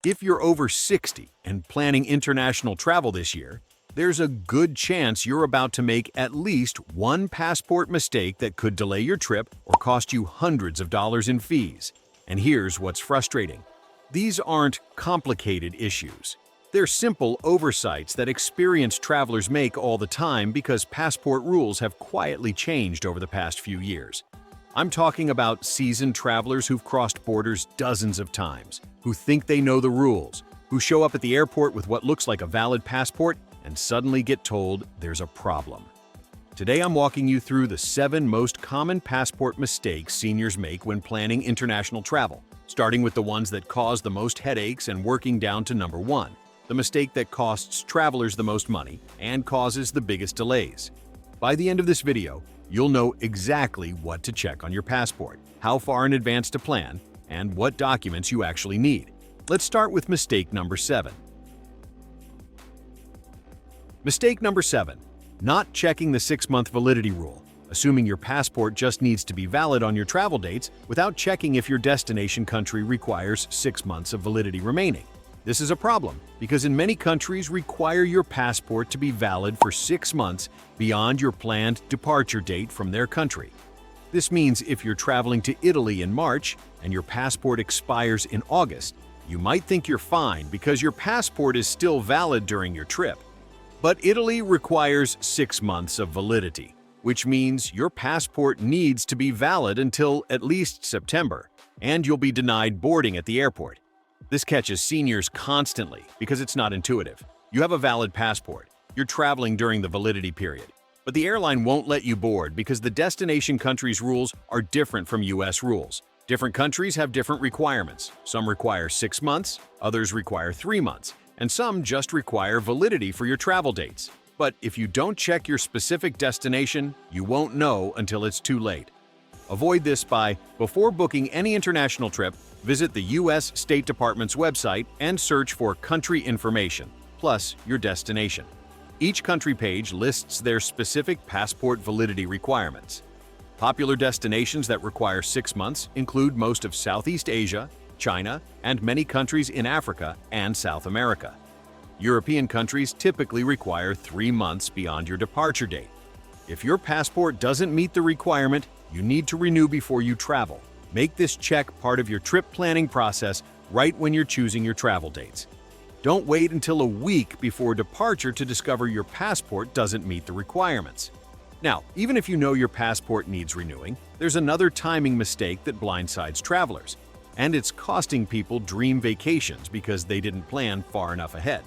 If you're over 60 and planning international travel this year, there's a good chance you're about to make at least one passport mistake that could delay your trip or cost you hundreds of dollars in fees. And here's what's frustrating. These aren't complicated issues. They're simple oversights that experienced travelers make all the time because passport rules have quietly changed over the past few years. I'm talking about seasoned travelers who've crossed borders dozens of times, who think they know the rules, who show up at the airport with what looks like a valid passport and suddenly get told there's a problem. Today I'm walking you through the 7 most common passport mistakes seniors make when planning international travel, starting with the ones that cause the most headaches and working down to number 1, the mistake that costs travelers the most money and causes the biggest delays. By the end of this video, you'll know exactly what to check on your passport, how far in advance to plan, and what documents you actually need. Let's start with mistake number 7. Mistake number 7. Not checking the 6-month validity rule, assuming your passport just needs to be valid on your travel dates without checking if your destination country requires 6 months of validity remaining. This is a problem because in many countries require your passport to be valid for 6 months beyond your planned departure date from their country. This means if you're traveling to Italy in March and your passport expires in August, you might think you're fine because your passport is still valid during your trip. But Italy requires 6 months of validity, which means your passport needs to be valid until at least September, and you'll be denied boarding at the airport. This catches seniors constantly because it's not intuitive. You have a valid passport, you're traveling during the validity period, but the airline won't let you board because the destination country's rules are different from US rules. Different countries have different requirements. Some require 6 months, others require 3 months, and some just require validity for your travel dates. But if you don't check your specific destination, you won't know until it's too late. Avoid this by, before booking any international trip, visit the U.S. State Department's website and search for country information, plus your destination. Each country page lists their specific passport validity requirements. Popular destinations that require 6 months include most of Southeast Asia, China, and many countries in Africa and South America. European countries typically require 3 months beyond your departure date. If your passport doesn't meet the requirement, you need to renew before you travel. Make this check part of your trip planning process right when you're choosing your travel dates. Don't wait until a week before departure to discover your passport doesn't meet the requirements. Now, even if you know your passport needs renewing, there's another timing mistake that blindsides travelers, and it's costing people dream vacations because they didn't plan far enough ahead.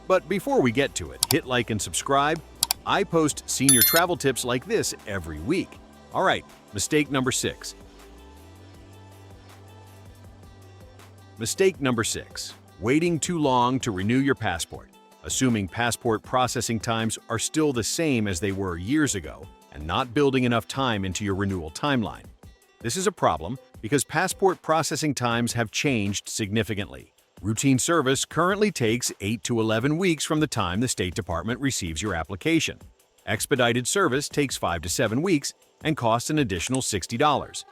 But before we get to it, hit like and subscribe. I post senior travel tips like this every week. All right, mistake number 6. Mistake number 6. Waiting too long to renew your passport, assuming passport processing times are still the same as they were years ago and not building enough time into your renewal timeline. This is a problem because passport processing times have changed significantly. Routine service currently takes 8 to 11 weeks from the time the State Department receives your application. Expedited service takes 5 to 7 weeks and costs an additional $60.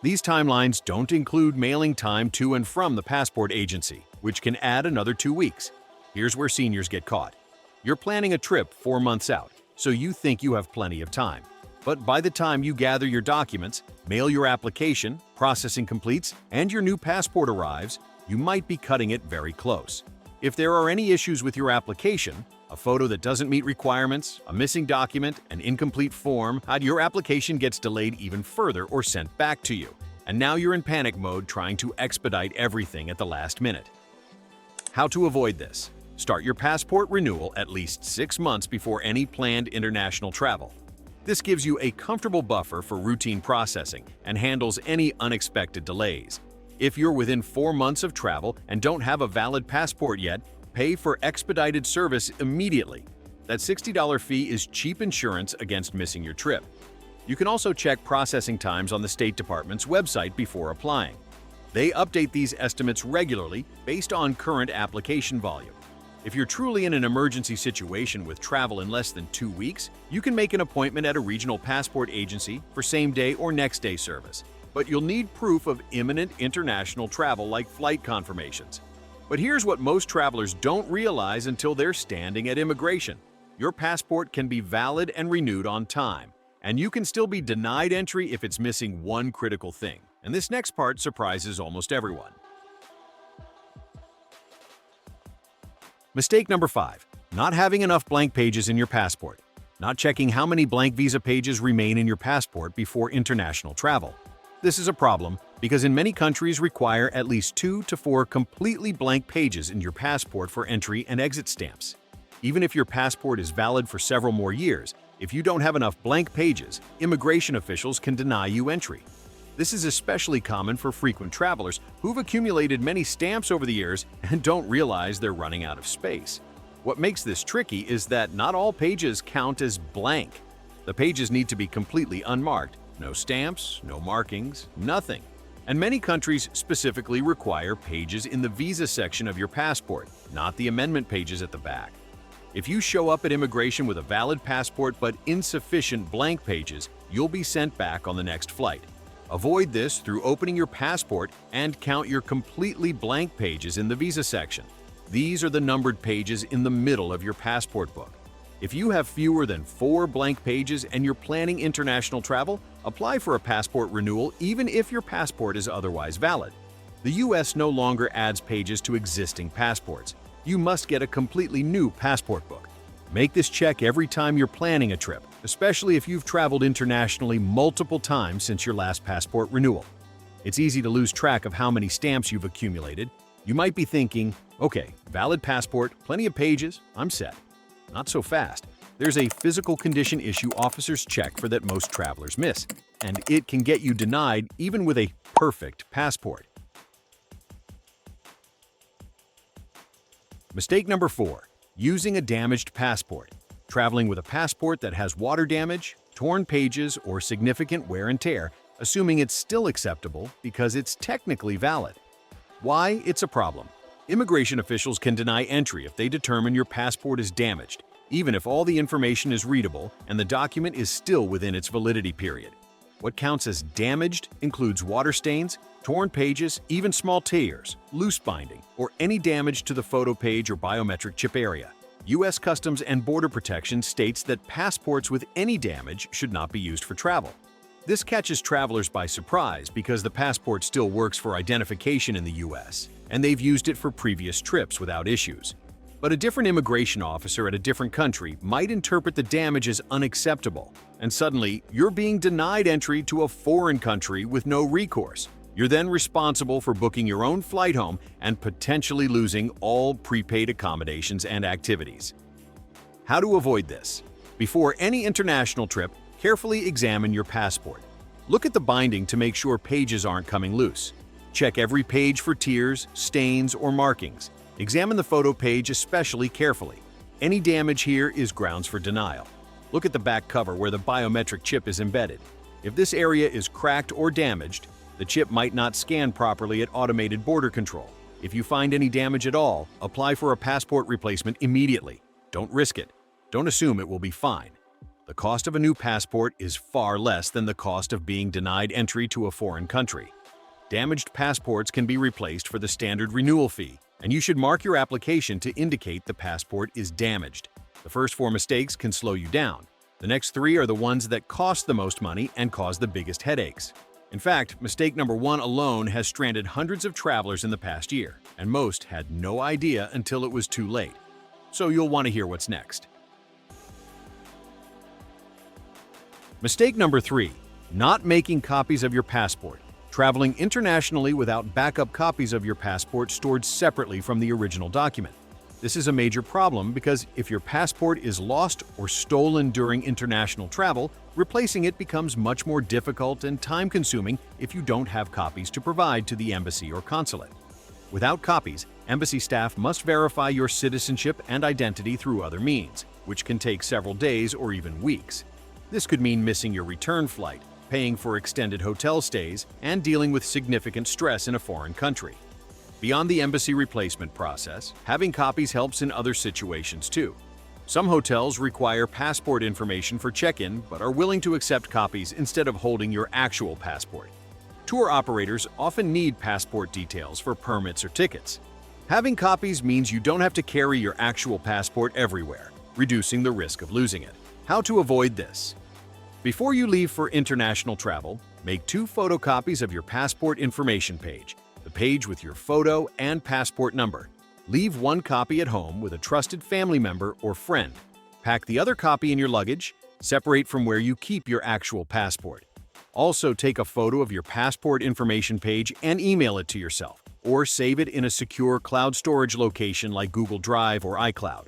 These timelines don't include mailing time to and from the passport agency, which can add another 2 weeks. Here's where seniors get caught. You're planning a trip 4 months out, so you think you have plenty of time. But by the time you gather your documents, mail your application, processing completes, and your new passport arrives, you might be cutting it very close. If there are any issues with your application, a photo that doesn't meet requirements, a missing document, an incomplete form, your application gets delayed even further or sent back to you. And now you're in panic mode trying to expedite everything at the last minute. How to avoid this? Start your passport renewal at least 6 months before any planned international travel. This gives you a comfortable buffer for routine processing and handles any unexpected delays. If you're within 4 months of travel and don't have a valid passport yet, pay for expedited service immediately. That $60 fee is cheap insurance against missing your trip. You can also check processing times on the State Department's website before applying. They update these estimates regularly based on current application volume. If you're truly in an emergency situation with travel in less than 2 weeks, you can make an appointment at a regional passport agency for same-day or next-day service. But you'll need proof of imminent international travel like flight confirmations. But here's what most travelers don't realize until they're standing at immigration. Your passport can be valid and renewed on time, and you can still be denied entry if it's missing one critical thing. And this next part surprises almost everyone. Mistake number 5. Not having enough blank pages in your passport. Not checking how many blank visa pages remain in your passport before international travel. This is a problem because in many countries require at least 2 to 4 completely blank pages in your passport for entry and exit stamps. Even if your passport is valid for several more years, if you don't have enough blank pages, immigration officials can deny you entry. This is especially common for frequent travelers who've accumulated many stamps over the years and don't realize they're running out of space. What makes this tricky is that not all pages count as blank. The pages need to be completely unmarked. No stamps, no markings, nothing. And many countries specifically require pages in the visa section of your passport, not the amendment pages at the back. If you show up at immigration with a valid passport but insufficient blank pages, you'll be sent back on the next flight. Avoid this through opening your passport and count your completely blank pages in the visa section. These are the numbered pages in the middle of your passport book. If you have fewer than 4 blank pages and you're planning international travel, apply for a passport renewal even if your passport is otherwise valid. The US no longer adds pages to existing passports. You must get a completely new passport book. Make this check every time you're planning a trip, especially if you've traveled internationally multiple times since your last passport renewal. It's easy to lose track of how many stamps you've accumulated. You might be thinking, okay, valid passport, plenty of pages, I'm set. Not so fast. There's a physical condition issue officers check for that most travelers miss, and it can get you denied even with a perfect passport. Mistake number 4. Using a damaged passport. Traveling with a passport that has water damage, torn pages, or significant wear and tear, assuming it's still acceptable because it's technically valid. Why it's a problem. Immigration officials can deny entry if they determine your passport is damaged, even if all the information is readable and the document is still within its validity period. What counts as damaged includes water stains, torn pages, even small tears, loose binding, or any damage to the photo page or biometric chip area. U.S. Customs and Border Protection states that passports with any damage should not be used for travel. This catches travelers by surprise because the passport still works for identification in the U.S., and they've used it for previous trips without issues. But a different immigration officer at a different country might interpret the damage as unacceptable, and suddenly you're being denied entry to a foreign country with no recourse. You're then responsible for booking your own flight home and potentially losing all prepaid accommodations and activities. How to avoid this? Before any international trip, carefully examine your passport. Look at the binding to make sure pages aren't coming loose. Check every page for tears, stains, or markings. Examine the photo page especially carefully. Any damage here is grounds for denial. Look at the back cover where the biometric chip is embedded. If this area is cracked or damaged, the chip might not scan properly at automated border control. If you find any damage at all, apply for a passport replacement immediately. Don't risk it. Don't assume it will be fine. The cost of a new passport is far less than the cost of being denied entry to a foreign country. Damaged passports can be replaced for the standard renewal fee, and you should mark your application to indicate the passport is damaged. The first 4 mistakes can slow you down. The next 3 are the ones that cost the most money and cause the biggest headaches. In fact, mistake number 1 alone has stranded hundreds of travelers in the past year, and most had no idea until it was too late. So you'll want to hear what's next. Mistake number 3. Not making copies of your passport. Traveling internationally without backup copies of your passport stored separately from the original document. This is a major problem because if your passport is lost or stolen during international travel, replacing it becomes much more difficult and time-consuming if you don't have copies to provide to the embassy or consulate. Without copies, embassy staff must verify your citizenship and identity through other means, which can take several days or even weeks. This could mean missing your return flight, paying for extended hotel stays, and dealing with significant stress in a foreign country. Beyond the embassy replacement process, having copies helps in other situations too. Some hotels require passport information for check-in but are willing to accept copies instead of holding your actual passport. Tour operators often need passport details for permits or tickets. Having copies means you don't have to carry your actual passport everywhere, reducing the risk of losing it. How to avoid this? Before you leave for international travel, make 2 photocopies of your passport information page, the page with your photo and passport number. Leave 1 copy at home with a trusted family member or friend. Pack the other copy in your luggage, separate from where you keep your actual passport. Also, take a photo of your passport information page and email it to yourself, or save it in a secure cloud storage location like Google Drive or iCloud.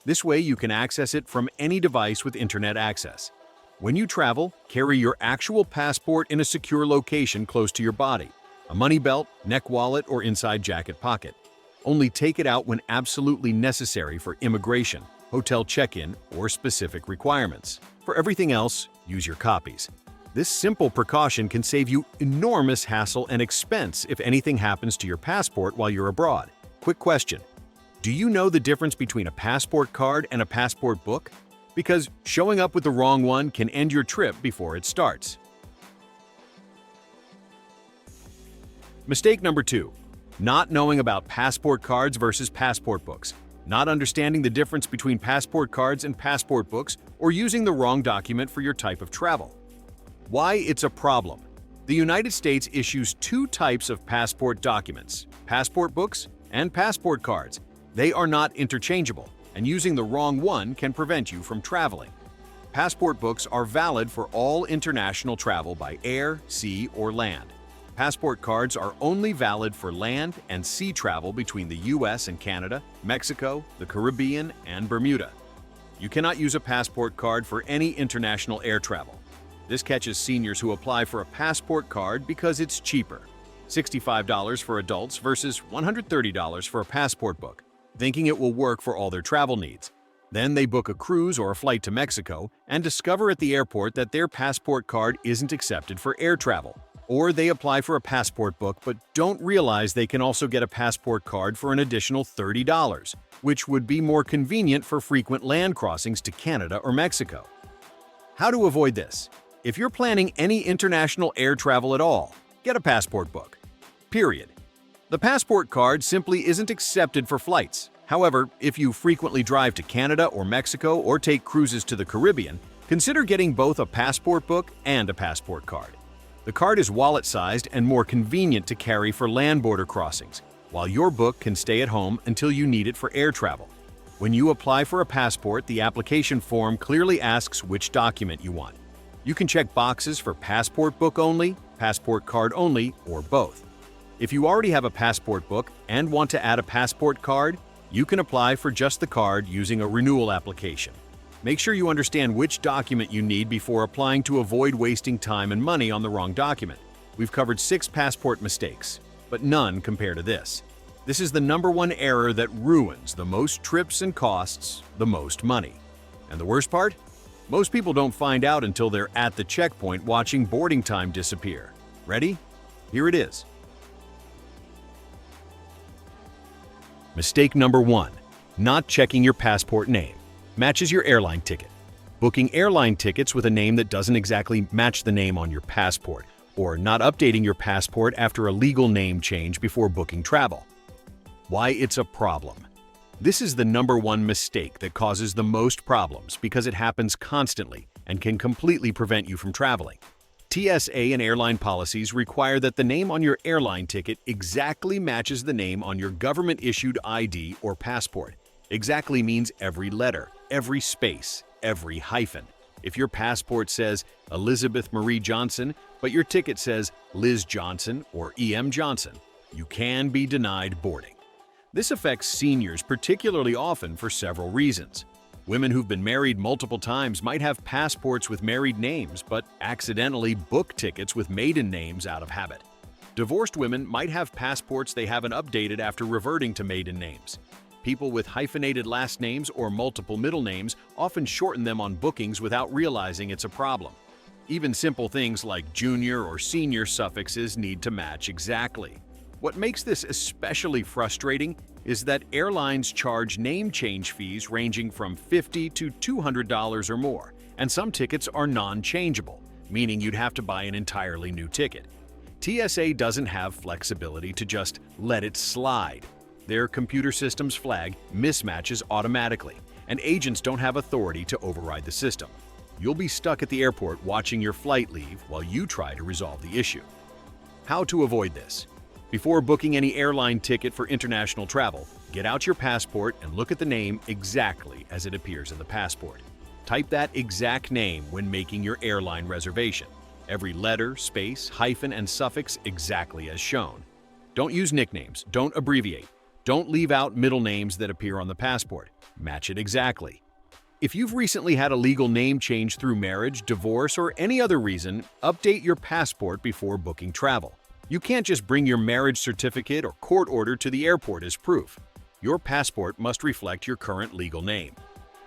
This way you can access it from any device with internet access. When you travel, carry your actual passport in a secure location close to your body, a money belt, neck wallet, or inside jacket pocket. Only take it out when absolutely necessary for immigration, hotel check-in, or specific requirements. For everything else, use your copies. This simple precaution can save you enormous hassle and expense if anything happens to your passport while you're abroad. Quick question: do you know the difference between a passport card and a passport book? Because showing up with the wrong one can end your trip before it starts. Mistake number 2. Not knowing about passport cards versus passport books. Not understanding the difference between passport cards and passport books, or using the wrong document for your type of travel. Why it's a problem. The United States issues 2 types of passport documents: passport books and passport cards. They are not interchangeable, and using the wrong one can prevent you from traveling. Passport books are valid for all international travel by air, sea, or land. Passport cards are only valid for land and sea travel between the US and Canada, Mexico, the Caribbean, and Bermuda. You cannot use a passport card for any international air travel. This catches seniors who apply for a passport card because it's cheaper. $65 for adults versus $130 for a passport book, thinking it will work for all their travel needs. Then they book a cruise or a flight to Mexico and discover at the airport that their passport card isn't accepted for air travel. Or they apply for a passport book but don't realize they can also get a passport card for an additional $30, which would be more convenient for frequent land crossings to Canada or Mexico. How to avoid this? If you're planning any international air travel at all, get a passport book. Period. The passport card simply isn't accepted for flights. However, if you frequently drive to Canada or Mexico or take cruises to the Caribbean, consider getting both a passport book and a passport card. The card is wallet-sized and more convenient to carry for land border crossings, while your book can stay at home until you need it for air travel. When you apply for a passport, the application form clearly asks which document you want. You can check boxes for passport book only, passport card only, or both. If you already have a passport book and want to add a passport card, you can apply for just the card using a renewal application. Make sure you understand which document you need before applying to avoid wasting time and money on the wrong document. We've covered 6 passport mistakes, but none compare to this. This is the #1 error that ruins the most trips and costs the most money. And the worst part? Most people don't find out until they're at the checkpoint watching boarding time disappear. Ready? Here it is. Mistake number 1. Not checking your passport name. Matches your airline ticket. Booking airline tickets with a name that doesn't exactly match the name on your passport, or not updating your passport after a legal name change before booking travel. Why it's a problem. This is the #1 mistake that causes the most problems because it happens constantly and can completely prevent you from traveling. TSA and airline policies require that the name on your airline ticket exactly matches the name on your government-issued ID or passport. Exactly means every letter, every space, every hyphen. If your passport says Elizabeth Marie Johnson, but your ticket says Liz Johnson or E.M. Johnson, you can be denied boarding. This affects seniors particularly often for several reasons. Women who've been married multiple times might have passports with married names but accidentally book tickets with maiden names out of habit. Divorced women might have passports they haven't updated after reverting to maiden names. People with hyphenated last names or multiple middle names often shorten them on bookings without realizing it's a problem. Even simple things like junior or senior suffixes need to match exactly. What makes this especially frustrating is that airlines charge name change fees ranging from $50 to $200 or more, and some tickets are non-changeable, meaning you'd have to buy an entirely new ticket. TSA doesn't have flexibility to just let it slide. Their computer systems flag mismatches automatically, and agents don't have authority to override the system. You'll be stuck at the airport watching your flight leave while you try to resolve the issue. How to avoid this? Before booking any airline ticket for international travel, get out your passport and look at the name exactly as it appears in the passport. Type that exact name when making your airline reservation. Every letter, space, hyphen, and suffix exactly as shown. Don't use nicknames. Don't abbreviate. Don't leave out middle names that appear on the passport. Match it exactly. If you've recently had a legal name change through marriage, divorce, or any other reason, update your passport before booking travel. You can't just bring your marriage certificate or court order to the airport as proof. Your passport must reflect your current legal name.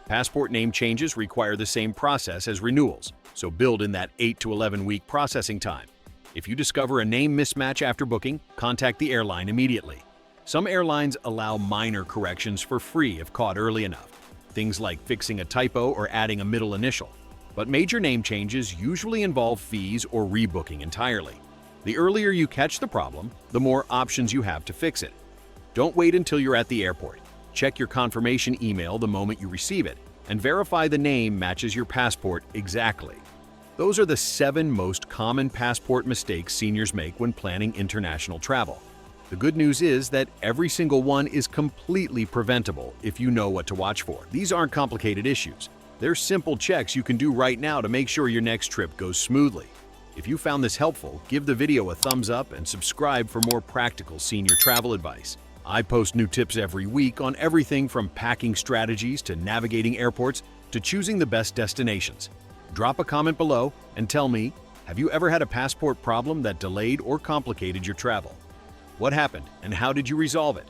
Passport name changes require the same process as renewals, so build in that 8 to 11-week processing time. If you discover a name mismatch after booking, contact the airline immediately. Some airlines allow minor corrections for free if caught early enough, things like fixing a typo or adding a middle initial. But major name changes usually involve fees or rebooking entirely. The earlier you catch the problem, the more options you have to fix it. Don't wait until you're at the airport. Check your confirmation email the moment you receive it, and verify the name matches your passport exactly. Those are the 7 most common passport mistakes seniors make when planning international travel. The good news is that every single one is completely preventable if you know what to watch for. These aren't complicated issues. They're simple checks you can do right now to make sure your next trip goes smoothly. If you found this helpful, give the video a thumbs up and subscribe for more practical senior travel advice. I post new tips every week on everything from packing strategies to navigating airports to choosing the best destinations. Drop a comment below and tell me, have you ever had a passport problem that delayed or complicated your travel? What happened and how did you resolve it?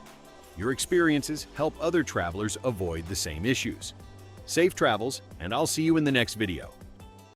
Your experiences help other travelers avoid the same issues. Safe travels, and I'll see you in the next video.